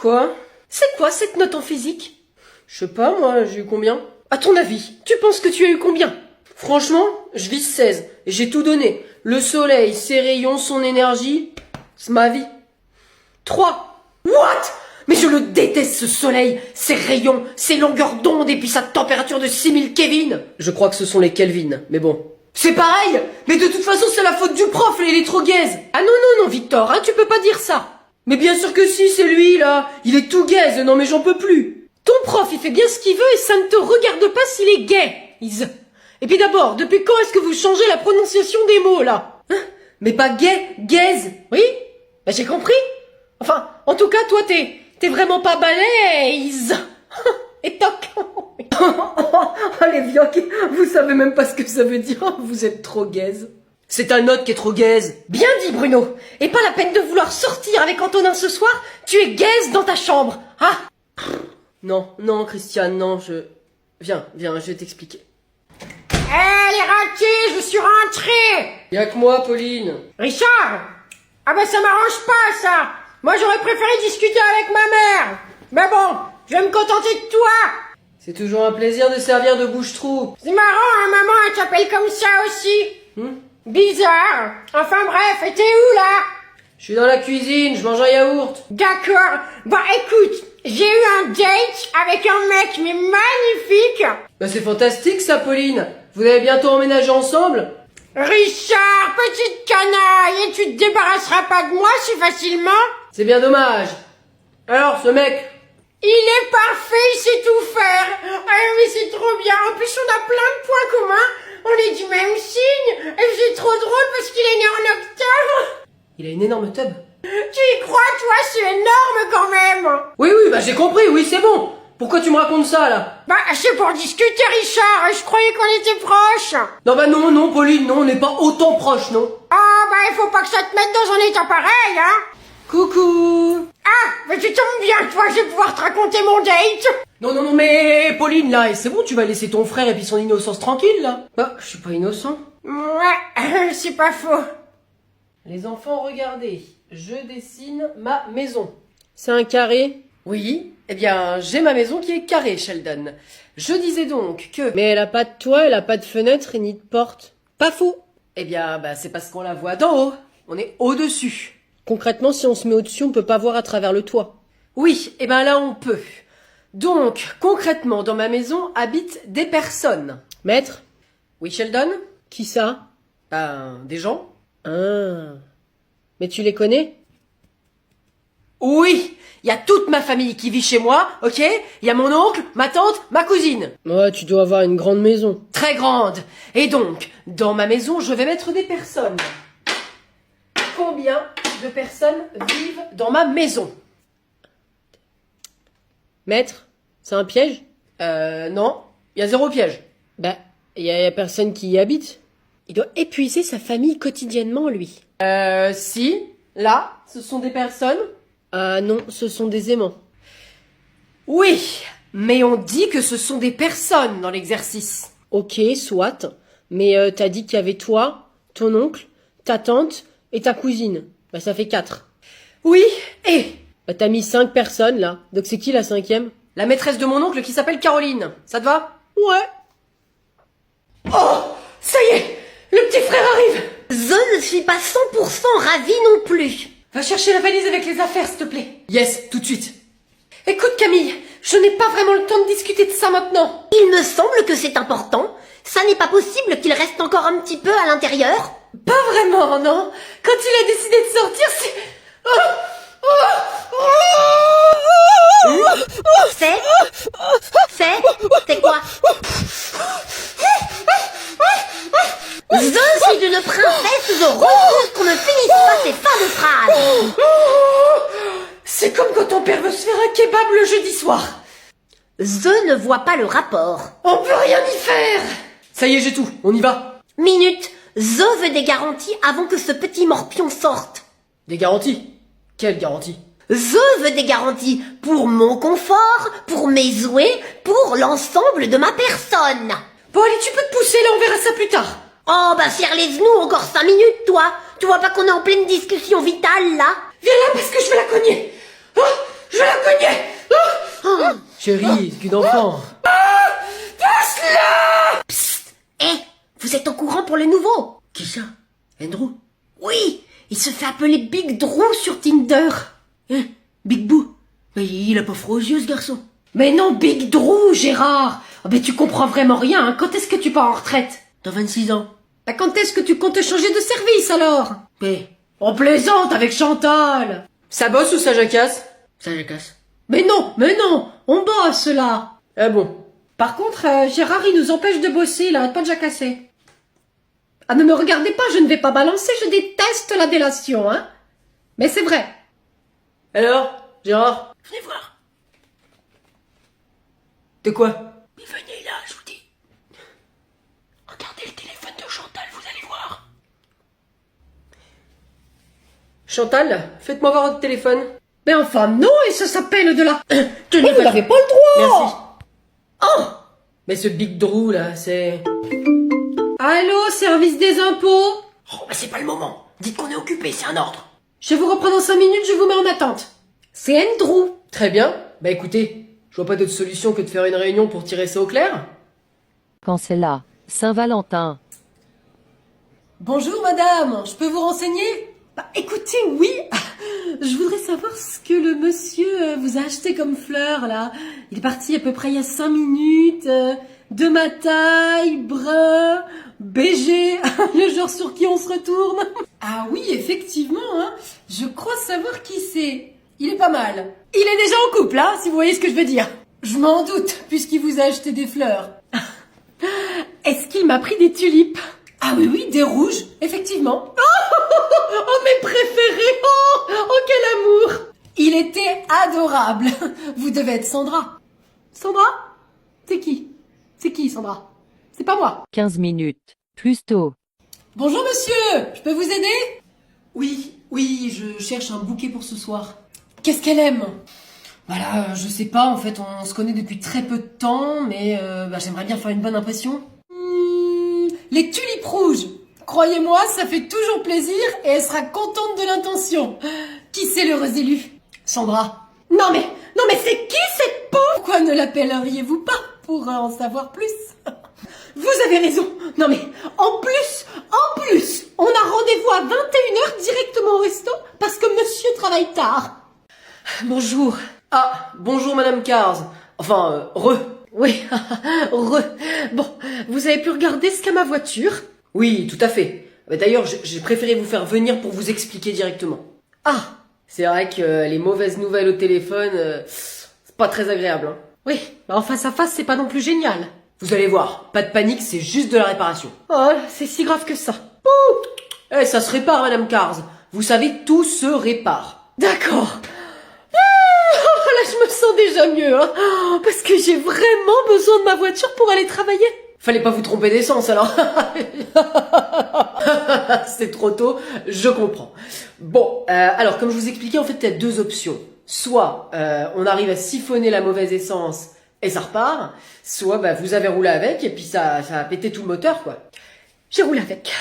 Quoi? C'est quoi cette note en physique? Je sais pas, moi, j'ai eu combien? À ton avis, tu penses que tu as eu combien? Franchement, je vise 16, et j'ai tout donné. Le soleil, ses rayons, son énergie, c'est ma vie. 3. What? Mais je le déteste ce soleil, ses rayons, ses longueurs d'onde et puis sa température de 6000 Kelvin. Je crois que ce sont les Kelvin, mais bon. C'est pareil. Mais de toute façon c'est la faute du prof, il est trop gaze. Ah non, Victor, hein, tu peux pas dire ça. Mais bien sûr que si, c'est lui là. Il est tout gaze, non mais j'en peux plus. Ton prof, il fait bien ce qu'il veut et ça ne te regarde pas s'il est gay. Et puis d'abord, depuis quand est-ce que vous changez la prononciation des mots là? Hein? Mais pas gay, gaze. Oui? Bah j'ai compris. Enfin, en tout cas, toi t'es vraiment pas balèze. Et toc. Oh les vioques, vous savez même pas ce que ça veut dire, vous êtes trop gaze. C'est ta note qui est trop gaze. Bien dit Bruno. Et pas la peine de vouloir sortir avec Antonin ce soir, tu es gaze dans ta chambre. Ah. Non, Christiane, non, Viens, je vais t'expliquer. Elle est ratée, je suis rentrée. Y'a que moi, Pauline. Richard. Ah bah ça m'arrange pas ça. Moi j'aurais préféré discuter avec ma mère. Mais bon, je vais me contenter de toi. C'est toujours un plaisir de servir de bouche-trou. C'est marrant, hein, maman, elle t'appelle comme ça aussi. Bizarre. Enfin bref, et t'es où là? Je suis dans la cuisine, je mange un yaourt. D'accord. Bah écoute, j'ai eu un date avec un mec, mais magnifique. Bah c'est fantastique ça, Pauline. Vous allez bientôt emménager ensemble? Richard, petite canaille, et tu te débarrasseras pas de moi si facilement? C'est bien dommage. Alors, ce mec? Il est parfait, il sait tout faire. Ah mais c'est trop bien. En plus, on a plein de points communs. On est du même signe. Et c'est trop drôle parce qu'il est né en octobre. Il a une énorme tub. Tu y crois, toi? C'est énorme quand même. Oui, bah j'ai compris, oui, c'est bon. Pourquoi tu me racontes ça, là? Bah, c'est pour discuter, Richard. Je croyais qu'on était proches. Non, Pauline, non, on n'est pas autant proches, non. Ah, bah, il faut pas que ça te mette dans un état pareil, hein. Coucou. Ah, mais tu tombes bien, toi, je vais pouvoir te raconter mon date. Non, mais Pauline, là, et c'est bon, tu vas laisser ton frère et puis son innocence tranquille, là. Bah, je suis pas innocent. Ouais, c'est pas faux. Les enfants, regardez, je dessine ma maison. C'est un carré? Oui, eh bien, j'ai ma maison qui est carrée, Sheldon. Je disais donc que... Mais elle a pas de toit, elle a pas de fenêtre et ni de porte. Pas faux. Eh bien, bah, c'est parce qu'on la voit d'en haut. On est au-dessus. Concrètement, si on se met au-dessus, on peut pas voir à travers le toit. Oui, eh ben là, on peut. Donc, concrètement, dans ma maison habitent des personnes. Maître? Oui, Sheldon? Qui ça? Ben, des gens. Ah. Mais tu les connais? Oui, il y a toute ma famille qui vit chez moi, ok? Il y a mon oncle, ma tante, ma cousine. Ouais, tu dois avoir une grande maison. Très grande. Et donc, dans ma maison, je vais mettre des personnes. Combien de personnes vivent dans ma maison? Maître, c'est un piège? Non, il y a 0 piège. Bah, il y a personne qui y habite. Il doit épuiser sa famille quotidiennement, lui. Si, là, ce sont des personnes. Ah non, ce sont des aimants. Oui, mais on dit que ce sont des personnes dans l'exercice. Ok, soit. Mais t'as dit qu'il y avait toi, ton oncle, ta tante et ta cousine. Bah ça fait 4. Oui, et bah t'as mis 5 personnes là. Donc c'est qui la 5e? La maîtresse de mon oncle qui s'appelle Caroline. Ça te va? Ouais. Oh, ça y est, le petit frère arrive. Je ne suis pas 100% ravie non plus. Va chercher la valise avec les affaires, s'il te plaît. Yes, tout de suite. Écoute Camille, je n'ai pas vraiment le temps de discuter de ça maintenant. Il me semble que c'est important. Ça n'est pas possible qu'il reste encore un petit peu à l'intérieur. Pas vraiment, non. Quand il a décidé de sortir, c'est... C'est quoi? Je suis une princesse, je refuse qu'on ne finisse pas ces fins de phrases. C'est comme quand ton père veut se faire un kebab le jeudi soir. Je ne vois pas le rapport. On peut rien y faire. Ça y est, j'ai tout, on y va. Minute, je veux des garanties avant que ce petit morpion sorte. Des garanties? Quelles garanties? Je veux des garanties pour mon confort, pour mes jouets, pour l'ensemble de ma personne. Bon allez, tu peux te pousser, là on verra ça plus tard. Oh bah serre les genoux, encore 5 minutes toi. Tu vois pas qu'on est en pleine discussion vitale là? Viens là parce que je vais la cogner. Oh, Je la connais. Chérie, c'est qu'une enfant. Eh, vous êtes au courant pour le nouveau? Qui ça? Andrew? Oui, il se fait appeler Big Drew sur Tinder. Hein? Big Boo? Mais il a pas froid aux yeux, ce garçon. Mais non, Big Drew, Gérard. Oh, mais tu comprends vraiment rien, hein. Quand est-ce que tu pars en retraite? Dans 26 ans. Bah, quand est-ce que tu comptes changer de service, alors? Mais, On plaisante avec Chantal. ça bosse ou ça jacasse? Ça jacasse. Mais non, on bosse, là. Ah bon? Par contre, Gérard, il nous empêche de bosser, il arrête pas de jacasser. Ah, ne me regardez pas, je ne vais pas balancer, je déteste la délation, hein. Mais c'est vrai. Alors, Gérard? Venez voir. De quoi? Mais venez là, je vous dis. Regardez le téléphone de Chantal, vous allez voir. Chantal, faites-moi voir votre téléphone. Mais enfin, non, et ça s'appelle de la... Tenez, vous n'avez pas le droit. Merci. Oh. Mais ce Big Drew, là, c'est... Allô, service des impôts? Oh, bah c'est pas le moment. Dites qu'on est occupé, c'est un ordre. Je vous reprends dans 5 minutes, je vous mets en attente. C'est Andrew. Très bien. Bah écoutez, je vois pas d'autre solution que de faire une réunion pour tirer ça au clair. Quand c'est là, Saint-Valentin. Bonjour madame, je peux vous renseigner? Bah écoutez, oui. Je voudrais savoir ce que le monsieur vous a acheté comme fleurs, là. Il est parti à peu près il y a 5 minutes. De ma taille, brun, BG, le genre sur qui on se retourne. Ah oui, effectivement, hein. Je crois savoir qui c'est. Il est pas mal. Il est déjà en couple, hein, si vous voyez ce que je veux dire. Je m'en doute, puisqu'il vous a acheté des fleurs. Est-ce qu'il m'a pris des tulipes? Ah oui, des rouges, effectivement. Oh, mes préférés. Oh, quel amour. Il était adorable. Vous devez être Sandra. Sandra? C'est qui? C'est qui, Sandra? C'est pas moi. 15 minutes. Plus tôt. Bonjour, monsieur. Je peux vous aider? Oui, je cherche un bouquet pour ce soir. Qu'est-ce qu'elle aime? Voilà, je sais pas, en fait, on se connaît depuis très peu de temps, mais j'aimerais bien faire une bonne impression. Les tulipes rouges. Croyez-moi, ça fait toujours plaisir et elle sera contente de l'intention. Qui c'est l'heureuse élue? Sandra. Non mais c'est qui cette pauvre? Pourquoi ne l'appelleriez-vous pas pour en savoir plus? Vous avez raison. Non mais, en plus, on a rendez-vous à 21h directement au resto parce que monsieur travaille tard. Bonjour. Ah, bonjour Madame Cars. Enfin, Oui, Bon, vous avez pu regarder ce qu'a ma voiture? Oui, tout à fait. D'ailleurs, j'ai préféré vous faire venir pour vous expliquer directement. Ah, C'est vrai que les mauvaises nouvelles au téléphone, c'est pas très agréable, hein. oui, en face à face, c'est pas non plus génial. Vous allez voir, pas de panique, c'est juste de la réparation. Oh, c'est si grave que ça. Eh, ça se répare, Madame Cars. Vous savez, tout se répare. D'accord. Là, je me sens déjà mieux, hein, parce que j'ai vraiment besoin de ma voiture pour aller travailler. Fallait pas vous tromper d'essence, alors. C'est trop tôt, je comprends. Bon, alors, comme je vous expliquais, en fait, il y a deux options. Soit, on arrive à siphonner la mauvaise essence et ça repart. Soit, vous avez roulé avec et puis ça a pété tout le moteur, quoi. J'ai roulé avec.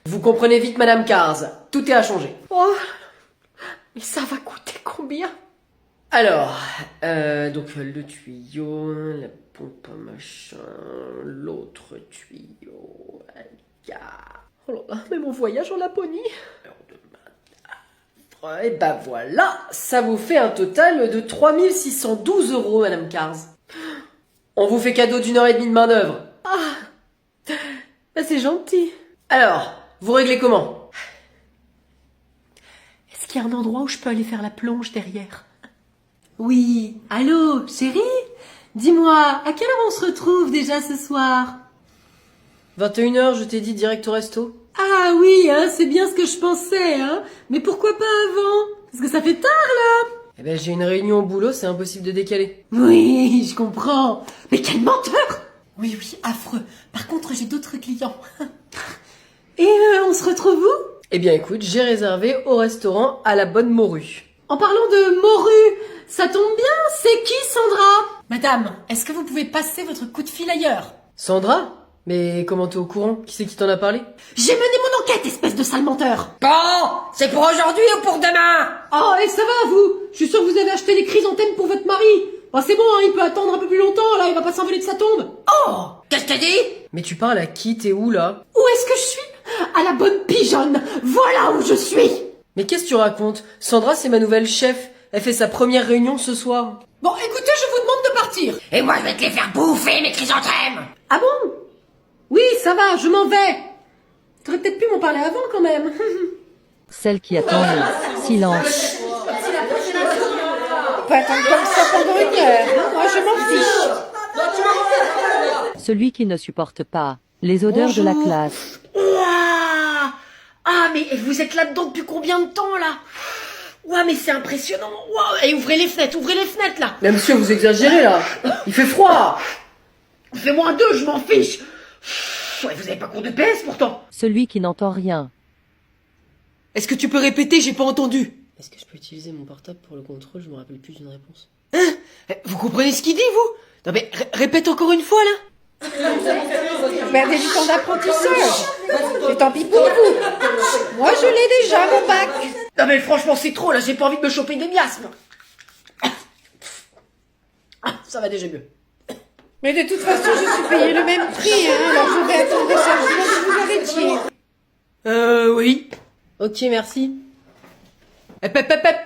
Vous comprenez vite, Madame Cars. Tout est à changer. Oh, mais ça va coûter combien? Alors, donc le tuyau, la pompe machin, l'autre tuyau, Oh là là, mais mon voyage en Laponie. et voilà, ça vous fait un total de 3612 €, Madame Cars. On vous fait cadeau d'une heure et demie de main d'œuvre. C'est gentil. Alors, vous réglez comment? Est-ce qu'il y a un endroit où je peux aller faire la plonge derrière? Oui. Allô, chérie? Dis-moi, à quelle heure on se retrouve déjà ce soir? 21h, je t'ai dit direct au resto. Ah oui, hein, c'est bien ce que je pensais, hein. Mais pourquoi pas avant? Parce que ça fait tard, là. Eh ben, j'ai une réunion au boulot, c'est impossible de décaler. Oui, je comprends. Mais quel menteur! Oui, affreux. Par contre, j'ai d'autres clients. Et on se retrouve où? Eh bien, écoute, j'ai réservé au restaurant à la Bonne Morue. En parlant de morue, ça tombe bien, c'est qui Sandra? Madame, est-ce que vous pouvez passer votre coup de fil ailleurs? Sandra? Mais comment t'es au courant? Qui c'est qui t'en a parlé? J'ai mené mon enquête, espèce de sale menteur. Bon, c'est pour aujourd'hui ou pour demain? Oh, et ça va, vous? Je suis sûre que vous avez acheté les chrysanthèmes pour votre mari. Bah, c'est bon, hein, il peut attendre un peu plus longtemps, là, il va pas s'envoler de sa tombe. Oh, qu'est-ce que t'as dit? Mais tu parles à qui? T'es où là? Où est-ce que je suis? À la bonne pigeonne. Voilà où je suis. Mais qu'est-ce que tu racontes? Sandra, c'est ma nouvelle chef. Elle fait sa première réunion ce soir. Bon, écoutez, je vous demande de partir. Et moi, je vais te les faire bouffer, mes chrysanthèmes! Ah bon? Oui, ça va, je m'en vais. T'aurais peut-être pu m'en parler avant, quand même. Celle qui attendait. Silence. Pas attendre comme ça pendant une heure. Moi, je m'en fiche. Celui qui ne supporte pas les odeurs de la classe. Ouah! Ah, mais vous êtes là-dedans depuis combien de temps, là? Ouah, mais c'est impressionnant! Ouah! Et ouvrez les fenêtres, là! Mais monsieur, vous exagérez là. Il fait froid. Fais -2, je m'en fiche! Ouais, vous avez pas cours de PS, pourtant! Celui qui n'entend rien. Est-ce que tu peux répéter? J'ai pas entendu. Est-ce que je peux utiliser mon portable pour le contrôle? Je me rappelle plus d'une réponse. Hein? Vous comprenez ce qu'il dit, vous? Non mais répète encore une fois là. Perdez du temps d'apprentissage. Et tant pis pour vous. Moi, je l'ai déjà, mon bac. Non mais franchement, c'est trop, là, j'ai pas envie de me choper des miasmes! Ah, ça va déjà mieux. Mais de toute façon, je suis payé le même prix, hein, alors je vais attendre des changements que vous arrêtiez. Oui. Ok, merci.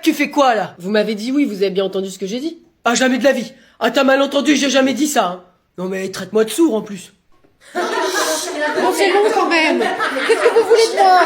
Tu fais quoi là? Vous m'avez dit oui, vous avez bien entendu ce que j'ai dit? Ah, jamais de la vie. Ah, t'as mal entendu, j'ai jamais dit ça. Hein. Non mais traite-moi de sourd en plus. Bon, c'est long quand même. Qu'est-ce que vous voulez de moi?